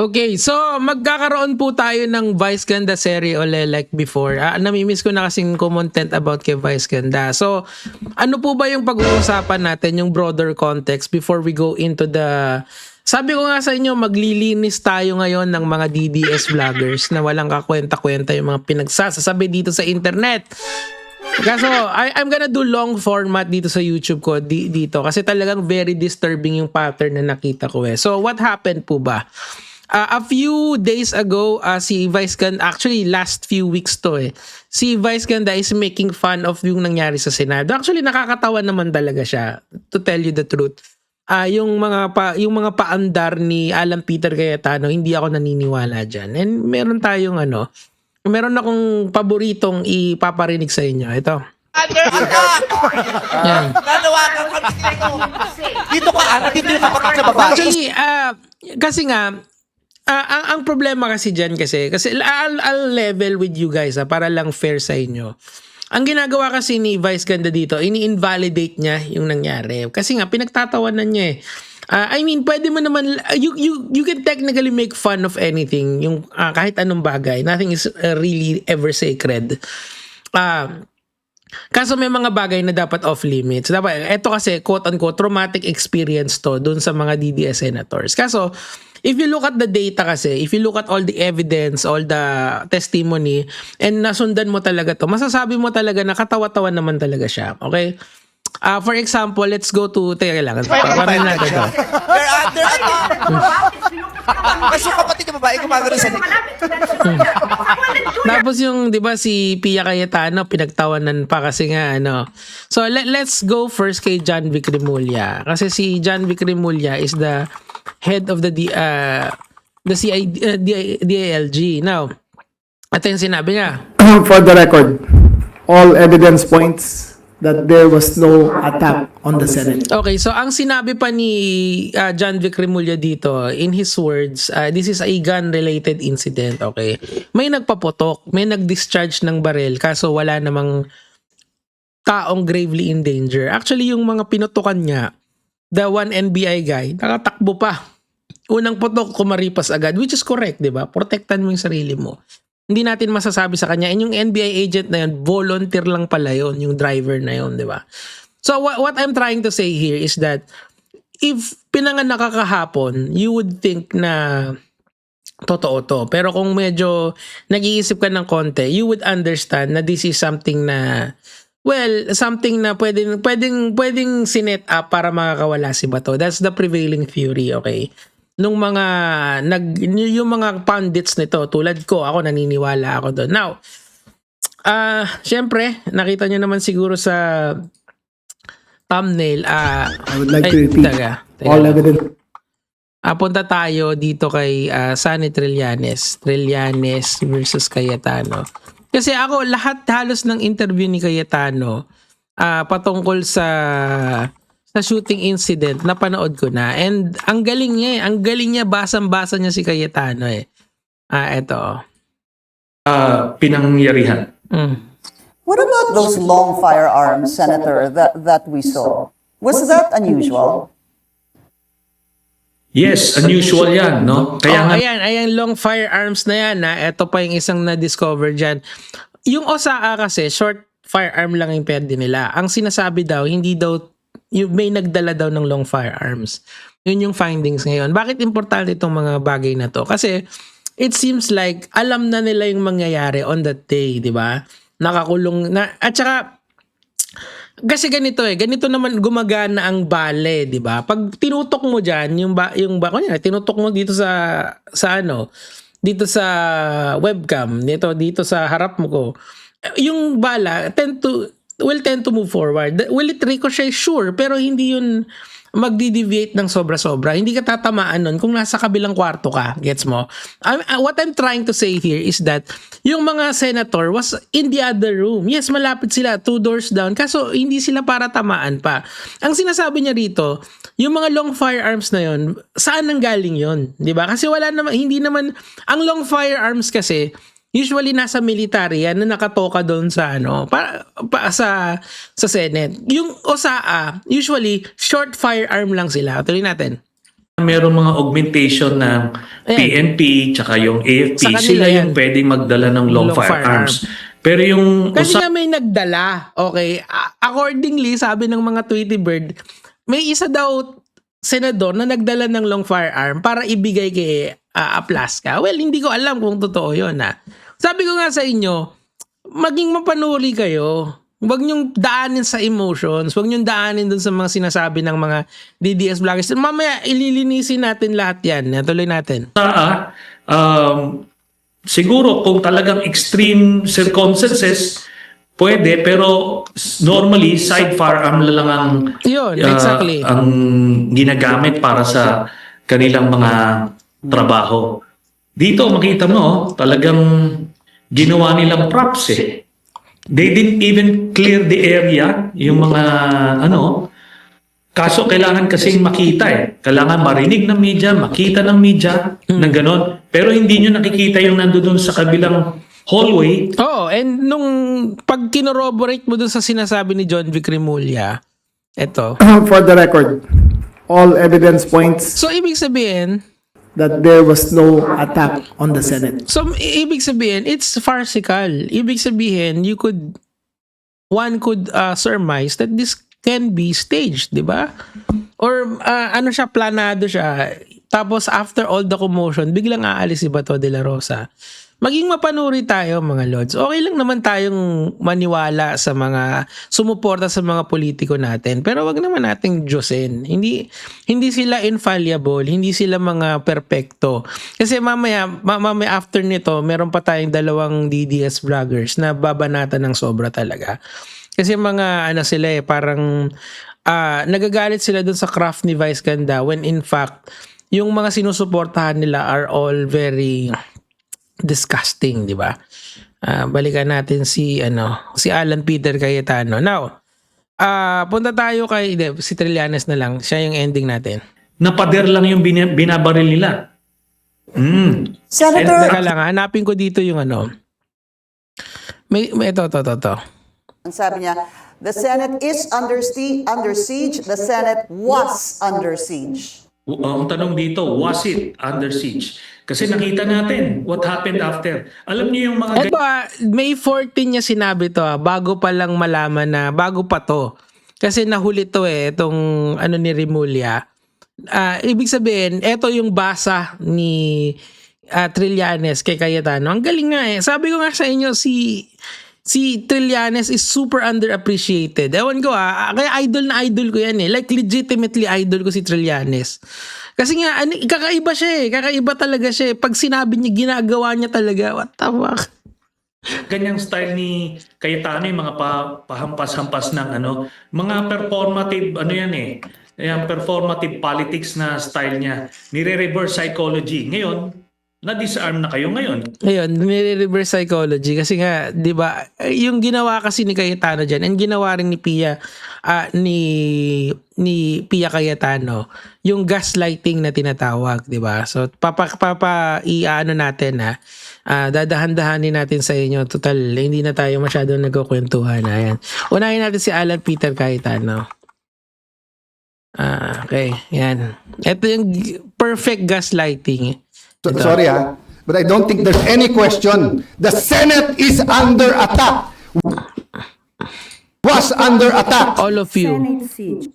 Okay, so magkakaroon po tayo ng Vice Ganda serie uli like before. Namimiss ko na kasing kumontent about kay Vice Ganda. So, ano po ba yung pag-uusapan natin, yung broader context before we go into the... Sabi ko nga sa inyo, maglilinis tayo ngayon ng mga DDS vloggers na walang kakwenta-kwenta yung mga pinagsasasabi dito sa internet. Kaso, I'm gonna do long format dito sa YouTube ko dito kasi talagang very disturbing yung pattern na nakita ko eh. So, what happened po ba? A few days ago, si Vice Ganda, actually last few weeks to eh, si Vice Ganda is making fun of yung nangyari sa Senado. Actually, nakakatawa naman talaga siya, to tell you the truth. Yung mga paandar ni Alan Peter Cayetano, hindi ako naniniwala dyan. And meron akong paboritong ipaparinig sa inyo. Ito. Under attack! Yan. Nanawagan kami dito. Dito ka, dito yung kapatak sa babae. Actually, kasi nga, ang problema kasi dyan kasi I'll level with you guys para lang fair sa inyo. Ang ginagawa kasi ni Vice Ganda dito, ini-invalidate niya yung nangyari. Kasi nga, pinagtatawanan niya eh. I mean, pwede mo naman, you can technically make fun of anything, yung kahit anong bagay. Nothing is really ever sacred. Kaso may mga bagay na dapat off limits. Dapat, ito kasi, quote-unquote, traumatic experience to dun sa mga DDS senators. Kaso, if you look at the data kasi, if you look at all the evidence, all the testimony, and nasundan mo talaga to, masasabi mo talaga na katawa-tawa naman talaga siya. Okay? For example, let's go to... Teka lang. Parang natin to. You're under attack! Kasi yung kapatid ng babae gumagano sa Tapos yung, di ba, si Pia Cayetano, pinagtawanan pa kasi nga, ano. So, let's go first kay John Vic Remulla. Kasi si John Vic Remulla is the head of the DILG. Now, ito yung sinabi niya. For the record, all evidence points that there was no attack on the Senate. Okay, so ang sinabi pa ni John Vic Remulla dito, in his words, this is a gun-related incident, okay? May nagpaputok, may nag-discharge ng baril, kaso wala namang taong gravely in danger. Actually, yung mga pinutukan niya, the one NBI guy, nakatakbo pa. Unang putok, kumaripas agad, which is correct, di ba? Protektan mo yung sarili mo. Hindi natin masasabi sa kanya. And yung NBI agent na yun, volunteer lang pala yun, yung driver na yun, di ba? So what I'm trying to say here is that if pinanganak ka kahapon, you would think na totoo to. Pero kung medyo nag-iisip ka ng konti, you would understand na this is something na, well, something na pwedeng sinet up para makakawala si Bato. That's the prevailing theory, okay? Yung mga pundits nito, tulad ko, ako naniniwala ako doon. Now, syempre, nakita nyo naman siguro sa thumbnail, I would like to repeat all evidence. Punta tayo dito kay Sunny Trillanes versus Cayetano. Kasi ako, lahat halos ng interview ni Cayetano patungkol sa shooting incident, napanood ko na. And ang galing niya eh. Ang galing niya, basang-basa niya si Cayetano eh. Eto. Pinangyarihan. What about those long firearms, Senator, that we saw? Was that unusual? Yes, unusual yan, no? Kaya nga, Ayan, long firearms na yan. Ito pa yung isang na-discover dyan. Yung OSAA kasi, short firearm lang yung pwede nila. Ang sinasabi daw, hindi daw, may nagdala daw ng long firearms. Yun yung findings ngayon. Bakit importante itong mga bagay na to? Kasi it seems like alam na nila yung mangyayari on that day, di ba? Nakakulong na. At saka, kasi ganito naman gumagana ang bale, di ba? Pag tinutok mo diyan, tinutok mo dito dito sa webcam, dito sa harap mo ko. Yung bala will tend to move forward. Will it ricochet? Sure, pero hindi yun magdi-deviate ng sobra-sobra. Hindi ka tatamaan nun kung nasa kabilang kwarto ka. Gets mo? What I'm trying to say here is that yung mga senator was in the other room. Yes, malapit sila, 2 doors down. Kaso hindi sila para tamaan pa. Ang sinasabi niya rito, yung mga long firearms na yun, saan nanggaling yun? Diba? Kasi ang long firearms kasi, usually nasa military yan na nakatoka doon sa sa Senate. Yung OSAA, usually short firearm lang sila. Tuloy natin. Merong mga augmentation ng Ayan. PNP tsaka yung AFP. Sa kanila Sila yan. yung pwedeng magdala ng long firearms. Pero yung Kasi nga may nagdala. Okay. Accordingly, sabi ng mga Tweety Bird, may isa daw senador na nagdala ng long firearm para ibigay kay Aplaska. Well, hindi ko alam kung totoo yun. Sabi ko nga sa inyo, maging mapanuri kayo. Huwag niyong daanin sa emotions. Huwag niyong daanin dun sa mga sinasabi ng mga DDS vloggers. Mamaya, ililinisin natin lahat yan. Tuloy natin. siguro kung talagang extreme circumstances, pwede, pero normally side firearm lang ang Yun, exactly. ang ginagamit para sa kanilang mga trabaho. Dito makita mo, talagang ginawa nilang props eh. They didn't even clear the area, yung mga kaso kailangan kasing makita eh. Kailangan marinig ng media, makita ng media, ng ganon. Pero hindi nyo nakikita yung nandoon sa kabilang hallway. Oo, and nung pag kinorroborate mo dun sa sinasabi ni John Vic Remulla, eto. For the record, all evidence points So, ibig sabihin, that there was no attack on the Senate. ibig sabihin, it's farcical. Ibig sabihin, one could surmise that this can be staged, di ba? Or planado siya. Tapos after all the commotion, biglang aalis si Bato de la Rosa. Maging mapanuri tayo mga lords. Okay lang naman tayong maniwala sa mga sumuporta sa mga politiko natin. Pero wag naman nating Diyosin. Hindi sila infallible, hindi sila mga perpekto. Kasi mamaya after nito, meron pa tayong 2 DDS vloggers na babanatan ng sobra talaga. Kasi mga sila parang nagagalit sila dun sa craft ni Vice Ganda when in fact, yung mga sinusuportahan nila are all very disgusting, di ba? Balikan natin si Alan Peter Cayetano. Now, punta tayo si Trillanes na lang. Siya yung ending natin. Napader lang yung binabaril nila. Senator, Teka lang, hanapin ko dito yung May ito. sabi niya, the Senate is under siege, the Senate was under siege. Ang tanong dito, was it under siege? Kasi nakita natin what happened after. Alam niyo yung mga Ito May 14 niya sinabi to bago pa lang malaman na, bago pa to. Kasi nahuli to itong ni Remulla. Ibig sabihin, ito yung basa ni Trillanes kay Cayetano. Ang galing nga Sabi ko nga sa inyo, si Trillanes is super underappreciated. Ewan ko kaya idol ko yan Like legitimately idol ko si Trillanes. Kasi nga, kakaiba siya Kakaiba talaga siya Pag sinabi niya, ginagawa niya talaga. What the fuck? ganyang style ni Cayetano, yung mga pahampas-hampas ng mga performative, yung performative politics na style niya. Nire-reverse psychology. Ngayon, na-disarm na kayo ngayon. Ngayon, nire-reverse psychology kasi nga, 'di ba, yung ginawa kasi ni Cayetano diyan, and ginawa rin ni Pia ni Pia Cayetano, yung gaslighting na tinatawag, 'di ba? So natin dadahan-dahanin natin sa inyo. Total, hindi na tayo masyadong nagkukwentuhan. Ayan. Unahin natin si Alan Peter Cayetano. Okay, yan. Ito yung perfect gaslighting. Sorry but I don't think there's any question. The Senate is under attack. Was under attack. All of you. Senate siege.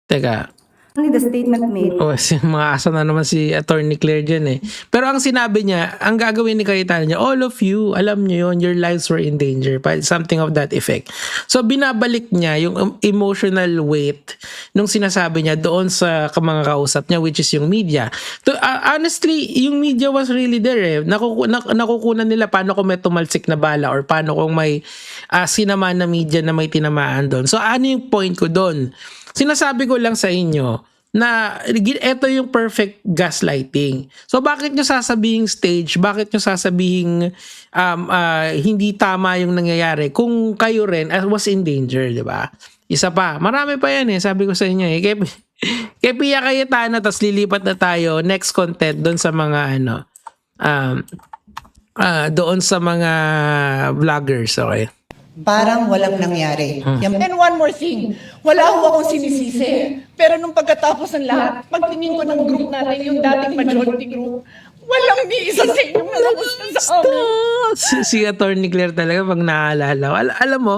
Teka. Only the statement made. Mga asa na naman si Attorney Claire dyan Pero ang sinabi niya, ang gagawin ni Cayetano niya, all of you, alam niyo yun, your lives were in danger. Something of that effect. So binabalik niya yung emotional weight nung sinasabi niya doon sa mga kausap niya, which is yung media. Honestly, yung media was really there nakukunan nila paano kung may tumalsik na bala or paano kung may sinamaan na media na may tinamaan doon. So ano yung point ko doon? Sinasabi ko lang sa inyo na ito yung perfect gaslighting. So bakit nyo sasabihing stage? Bakit nyo sasabihing hindi tama yung nangyayari kung kayo rin was in danger, di ba? Isa pa, marami pa yan sabi ko sa inyo kay Pia Cayetano, tas lilipat na tayo next content doon sa mga doon sa mga vloggers, okay? parang walang nangyari. Yan And one more thing, wala ho akong sinisisi. Pero nung pagkatapos ng lahat, pagtingin ko ng group natin, yung dating majority group, walang ni isa sa inyong nalagusta sa amin. Si Attorney Claire talaga pag naaalala ko. Alam mo,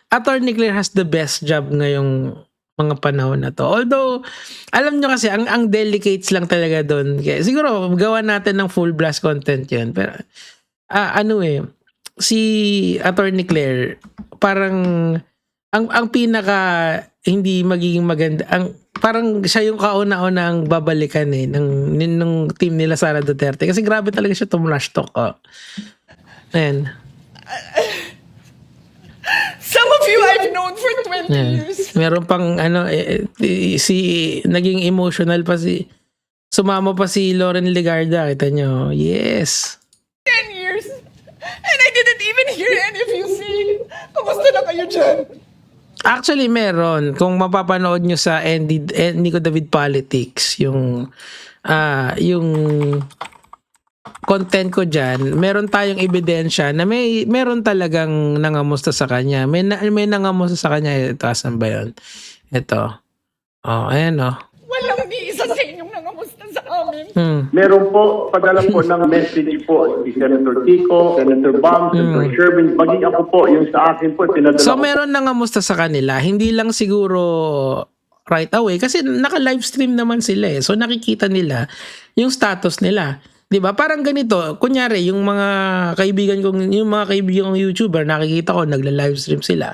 Attorney Claire has the best job ngayong mga panahon na to. Although, alam nyo kasi, ang delicates lang talaga doon. Kaya, siguro, gawa natin ng full blast content yun. Pero, si Attorney Claire, parang, ang pinaka hindi magiging maganda, parang siya yung kauna-una ang babalikan ng team nila Sara Duterte. Kasi grabe talaga siya tumrush talk. Oh. Ayan. Some of you I've known for 20 years. Meron pang naging emotional pa sumama pa si Lauren Legarda, kita nyo. Yes. 10 years. And I didn't even hear any of you say, kamusta na kayo dyan? Actually, meron. Kung mapapanood nyo sa Nico David Politics, yung content ko dyan, meron tayong ebidensya na meron talagang nangamusta sa kanya. May nangamusta sa kanya. Ito, asan ba yun? Ito. Oh, ayan oh. Walang ni isa sa inyong nangamusta sa amin. Meron po, padala po ng message po si Senator Kiko, Senator Bam, Senator Sherwin, maging ako po, yung sa akin po, pinadala So ko. meron nangamusta sa kanila. Hindi lang siguro right away kasi naka-livestream naman sila eh. So nakikita nila yung status nila. 'Di ba? Parang ganito, kunyari yung mga kaibigan kong YouTuber, nakikita ko nagla-livestream sila.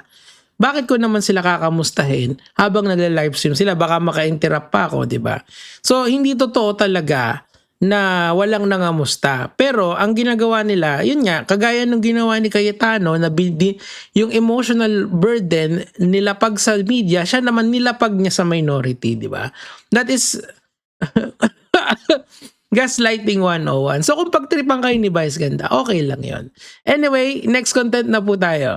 Bakit ko naman sila kakamustahin habang nagla-livestream sila? Baka maka-interrupt pa ako, 'di ba? So hindi totoo talaga na walang nangamusta. Pero ang ginagawa nila, yun nga, kagaya ng ginawa ni Cayetano na yung emotional burden nilapag sa media, siya naman nilapag niya sa minority, 'di ba? That is gaslighting 101. So kung pagtripan kayo ni Vice Ganda, okay lang yon. Anyway, next content na po tayo.